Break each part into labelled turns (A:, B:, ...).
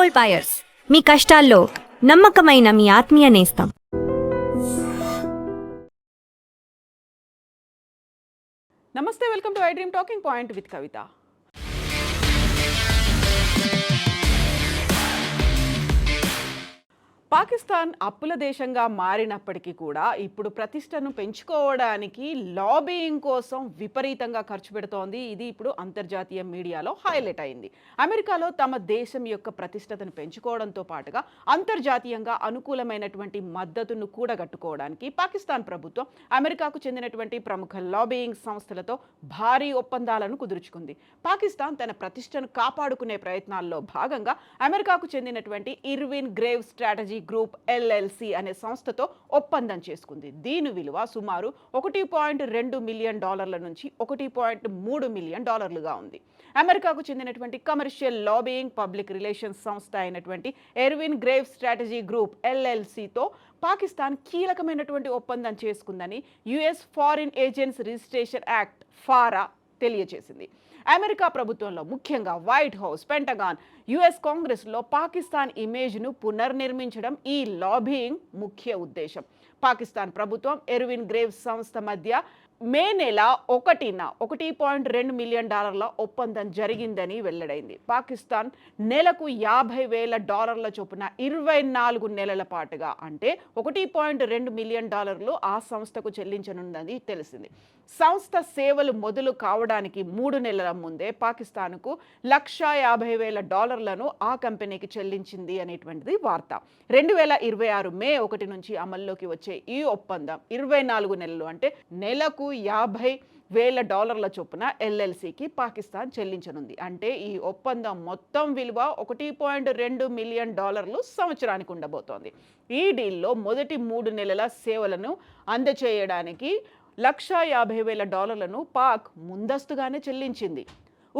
A: Gold buyers, మీ కష్టాల్లో నమ్మకమైన మీ ఆత్మీయ నేస్తం.
B: నమస్తే, welcome to I dream talking point with Kavitha. Pakistan అప్పుల దేశంగా మారినప్పటికీ కూడా ఇప్పుడు ప్రతిష్టను పెంచుకోవడానికి లాబియింగ్ కోసం విపరీతంగా ఖర్చు పెడుతోంది. ఇది ఇప్పుడు అంతర్జాతీయ మీడియాలో హైలైట్ అయింది. అమెరికాలో తమ దేశం యొక్క ప్రతిష్టతను పెంచుకోవడంతో పాటుగా అంతర్జాతీయంగా అనుకూలమైనటువంటి మద్దతును కూడగట్టుకోవడానికి పాకిస్తాన్ ప్రభుత్వం అమెరికాకు చెందినటువంటి ప్రముఖ లాబియింగ్ సంస్థలతో భారీ ఒప్పందాలను కుదుర్చుకుంది. పాకిస్తాన్ తన ప్రతిష్టను కాపాడుకునే ప్రయత్నాల్లో భాగంగా అమెరికాకు చెందినటువంటి Irvin Grave strategy group LLC అనే సంస్థతో ఒప్పందం చేసుకుంది. దీని విలువ సుమారు $1.2 మిలియన్ నుంచి $1.3 మిలియన్ ఉంది. అమెరికాకు చెందినటువంటి కమర్షియల్ లాబియింగ్ పబ్లిక్ రిలేషన్స్ సంస్థ అయినటువంటి ఇర్విన్ గ్రేవ్ స్ట్రాటజీ గ్రూప్ ఎల్ఎల్సితో పాకిస్తాన్ కీలకమైనటువంటి ఒప్పందం చేసుకుందని US foreign agents registration act FARA తెలియజేసింది. అమెరికా ప్రభుత్వంలో ముఖ్యంగా వైట్ హౌస్, పెంటగాన్, యుఎస్ కాంగ్రెస్లో పాకిస్తాన్ ఇమేజ్ను పునర్నిర్మించడం ఈ లాబియింగ్ ముఖ్య ఉద్దేశం. పాకిస్తాన్ ప్రభుత్వం ఇర్విన్ గ్రేవ్ సంస్థ మధ్య మే నెల 1న $1.2 మిలియన్ ఒప్పందం జరిగిందని వెల్లడైంది. పాకిస్తాన్ నెలకు $50,000 చొప్పున 24 నెలల పాటుగా అంటే $1.2 మిలియన్ ఆ సంస్థకు చెల్లించనుందని తెలిసింది. సంస్థ సేవలు మొదలు కావడానికి 3 నెలల ముందే పాకిస్తాన్కు $150,000 ఆ కంపెనీకి చెల్లించింది అనేటువంటిది వార్త. 2026 మే 1 నుంచి అమల్లోకి వచ్చే ఈ ఒప్పందం 24 నెలలు అంటే నెలకు $50,000 చొప్పున ఎల్ఎల్సికి పాకిస్తాన్ చెల్లించనుంది. అంటే ఈ ఒప్పందం మొత్తం విలువ $1.2 మిలియన్ సంవత్సరానికి ఉండబోతోంది. ఈ డీల్లో మొదటి 3 నెలల సేవలను అందచేయడానికి $150,000 పాక్ ముందస్తుగానే చెల్లించింది.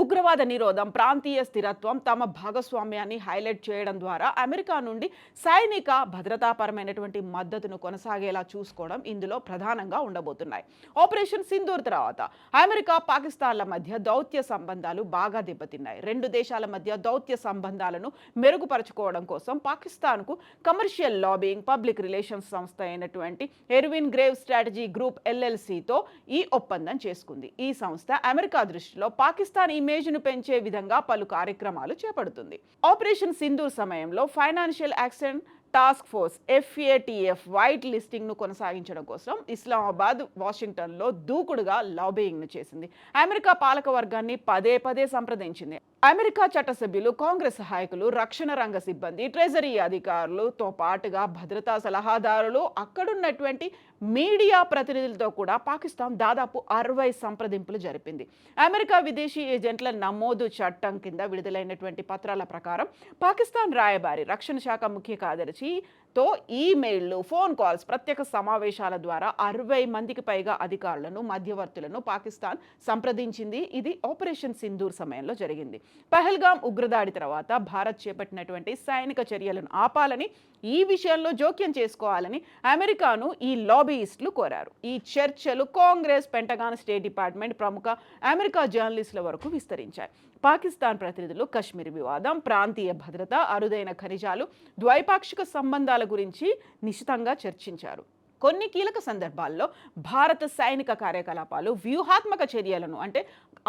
B: ఉగ్రవాద నిరోధం, ప్రాంతీయ స్థిరత్వం, తమ భాగస్వామ్యాన్ని హైలైట్ చేయడం ద్వారా అమెరికా నుండి సైనిక భద్రతాపరమైనటువంటి మద్దతును కొనసాగేలా చూసుకోవడం ఇందులో ప్రధానంగా ఉండబోతున్నాయి. ఆపరేషన్ సింధూర్ తర్వాత అమెరికా, పాకిస్తాన్ల మధ్య దౌత్య సంబంధాలు బాగా దెబ్బతిన్నాయి. రెండు దేశాల మధ్య దౌత్య సంబంధాలను మెరుగుపరచుకోవడం కోసం పాకిస్తాన్కు కమర్షియల్ లాబియింగ్ పబ్లిక్ రిలేషన్స్ సంస్థ అయినటువంటి ఇర్విన్ గ్రేవ్ స్ట్రాటజీ గ్రూప్ ఎల్ఎల్సితో ఈ ఒప్పందం చేసుకుంది. ఈ సంస్థ అమెరికా దృష్టిలో పాకిస్తాన్ ఇమేజ్ను పెంచే విధంగా పలు కార్యక్రమాలు చేపడుతుంది. ఆపరేషన్ సింధూర్ సమయంలో financial action task force FATF white లిస్టింగ్ను కొనసాగించడం కోసం ఇస్లామాబాద్, వాషింగ్టన్లో దూకుడుగా లాబియింగ్ను చేసింది. అమెరికా పాలక వర్గాన్ని పదే సంప్రదించింది. అమెరికా చట్టసభ్యులు, కాంగ్రెస్ సహాయకులు, రక్షణ రంగ సిబ్బంది, ట్రెజరీ అధికారులతో పాటుగా భద్రతా సలహాదారులు, అక్కడున్నటువంటి మీడియా ప్రతినిధులతో కూడా పాకిస్తాన్ దాదాపు 60 సంప్రదింపులు జరిపింది. అమెరికా విదేశీ ఏజెంట్ల నమోదు చట్టం కింద విడుదలైనటువంటి పత్రాల ప్రకారం పాకిస్తాన్ రాయబారి, రక్షణ శాఖ ముఖ్య కార్యదర్శితో ఈమెయిల్లు, ఫోన్ కాల్స్, ప్రత్యేక సమావేశాల ద్వారా 60 మందికి పైగా అధికారులను, మధ్యవర్తులను పాకిస్తాన్ సంప్రదించింది. ఇది ఆపరేషన్ సింధూర్ సమయంలో జరిగింది. పహల్గామ్ ఉగ్రదాడి తర్వాత భారత్ చేపట్టినటువంటి సైనిక చర్యలను ఆపాలని, ఈ విషయంలో జోక్యం చేసుకోవాలని అమెరికాను ఈ లాబీయిస్టులు కోరారు. ఈ చర్చలు కాంగ్రెస్, పెంటగాన్, స్టేట్ డిపార్ట్మెంట్, ప్రముఖ అమెరికా జర్నలిస్టుల వరకు విస్తరించాయి. పాకిస్తాన్ ప్రతినిధులు కశ్మీర్ వివాదం, ప్రాంతీయ భద్రత, అరుదైన ఖనిజాలు, ద్వైపాక్షిక సంబంధాల గురించి నిశితంగా చర్చించారు. కొన్ని కీలక సందర్భాల్లో భారత సైనిక కార్యకలాపాలు, వ్యూహాత్మక చర్యలను అంటే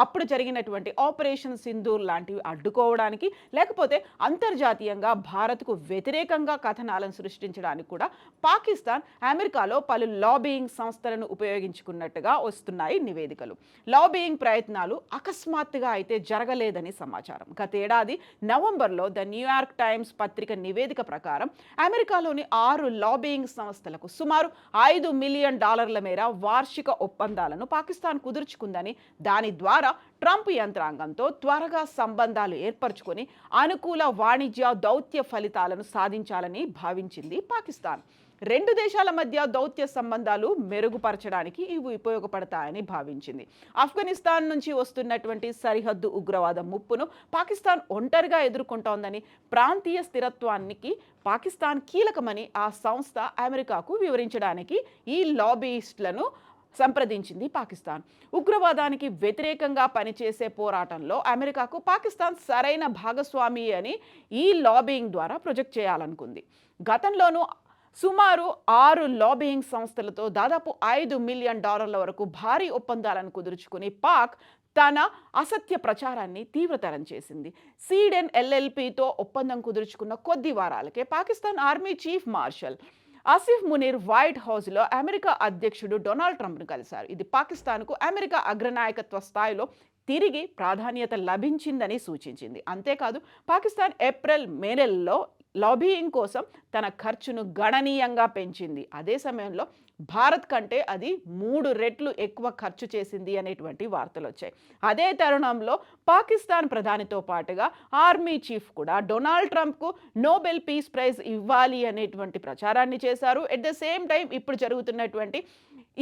B: అప్పుడు జరిగినటువంటి ఆపరేషన్ సింధూర్ లాంటివి అడ్డుకోవడానికి, లేకపోతే అంతర్జాతీయంగా భారత్కు వ్యతిరేకంగా కథనాలను సృష్టించడానికి కూడా పాకిస్తాన్ అమెరికాలో పలు లాబియింగ్ సంస్థలను ఉపయోగించుకున్నట్టుగా వస్తున్నాయి నివేదికలు. లాబియింగ్ ప్రయత్నాలు అకస్మాత్తుగా అయితే జరగలేదని సమాచారం. గతేడాది నవంబర్లో ద న్యూయార్క్ టైమ్స్ పత్రిక నివేదిక ప్రకారం అమెరికాలోని 6 లాబియింగ్ సంస్థలకు సుమారు $5 మిలియన్ మేర వార్షిక ఒప్పందాలను పాకిస్తాన్ కుదుర్చుకుందని, దాని ద్వారా ట్రంప్ యంత్రాంగంతో త్వరగా సంబంధాలు ఏర్పరచుకొని అనుకూల వాణిజ్య, దౌత్య ఫలితాలను సాధించాలని భావించింది పాకిస్తాన్. రెండు దేశాల మధ్య దౌత్య సంబంధాలు మెరుగుపరచడానికి ఇవి ఉపయోగపడతాయని భావించింది. ఆఫ్ఘనిస్తాన్ నుంచి వస్తున్నటువంటి సరిహద్దు ఉగ్రవాద ముప్పును పాకిస్తాన్ ఒంటరిగా ఎదుర్కొంటోందని, ప్రాంతీయ స్థిరత్వానికి పాకిస్తాన్ కీలకమని ఆ సంస్థ అమెరికాకు వివరించడానికి ఈ లాబీయిస్టులను సంప్రదించింది పాకిస్తాన్. ఉగ్రవాదానికి వ్యతిరేకంగా పనిచేసే పోరాటంలో అమెరికాకు పాకిస్తాన్ సరైన భాగస్వామి అని ఈ లాబియింగ్ ద్వారా ప్రొజెక్ట్ చేయాలనుకుంది. గతంలోనూ సుమారు 6 లాబియింగ్ సంస్థలతో దాదాపు $5 మిలియన్ వరకు భారీ ఒప్పందాలను కుదుర్చుకుని పాక్ తన అసత్య ప్రచారాన్ని తీవ్రతరం చేసింది. సీడెన్ ఎల్ఎల్పితో ఒప్పందం కుదుర్చుకున్న కొద్ది వారాలకే Pakistan army chief marshal Asif Munir white హౌస్లో అమెరికా అధ్యక్షుడు డొనాల్డ్ ట్రంప్ను కలిశారు. ఇది పాకిస్తాన్కు అమెరికా అగ్రనాయకత్వ స్థాయిలో తిరిగి ప్రాధాన్యత లభించిందని సూచించింది. అంతేకాదు పాకిస్తాన్ ఏప్రిల్ మే నెలలో లాబియింగ్ కోసం తన ఖర్చును గణనీయంగా పెంచింది. అదే సమయంలో భారత్ కంటే అది 3 రెట్లు ఎక్కువ ఖర్చు చేసింది అనేటువంటి వార్తలు వచ్చాయి. అదే తరుణంలో పాకిస్తాన్ ప్రధానితో పాటుగా ఆర్మీ చీఫ్ కూడా డొనాల్డ్ ట్రంప్కు నోబెల్ పీస్ ప్రైజ్ ఇవ్వాలి అనేటువంటి ప్రచారాన్ని చేశారు. ఎట్ ద సేమ్ టైం ఇప్పుడు జరుగుతున్నటువంటి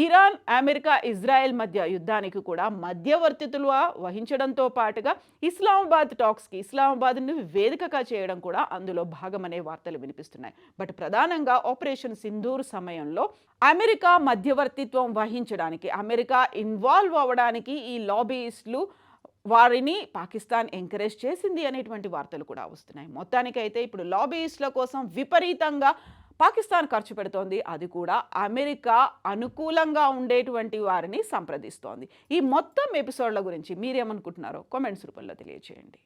B: ఇరాన్, అమెరికా, ఇజ్రాయెల్ మధ్య యుద్ధానికి కూడా మధ్యవర్తిత్తులుగా వహించడంతో పాటుగా ఇస్లామాబాద్ను వేదికగా చేయడం కూడా అందులో భాగమనే వార్తలు వినిపిస్తున్నాయి. బట్ ప్రధానంగా ఆపరేషన్ సింధూర్ సమయంలో అమెరికా మధ్యవర్తిత్వం వహించడానికి, అమెరికా ఇన్వాల్వ్ అవ్వడానికి ఈ లాబీయిస్టులు వారిని పాకిస్తాన్ ఎంకరేజ్ చేసింది అనేటువంటి వార్తలు కూడా వస్తున్నాయి. మొత్తానికైతే ఇప్పుడు లాబీయిస్టుల కోసం విపరీతంగా పాకిస్తాన్ ఖర్చు పెడుతోంది. అది కూడా అమెరికా అనుకూలంగా ఉండేటువంటి వారిని సంప్రదిస్తోంది. ఈ మొత్తం ఎపిసోడ్ల గురించి మీరేమనుకుంటున్నారో కామెంట్స్ రూపంలో తెలియజేయండి.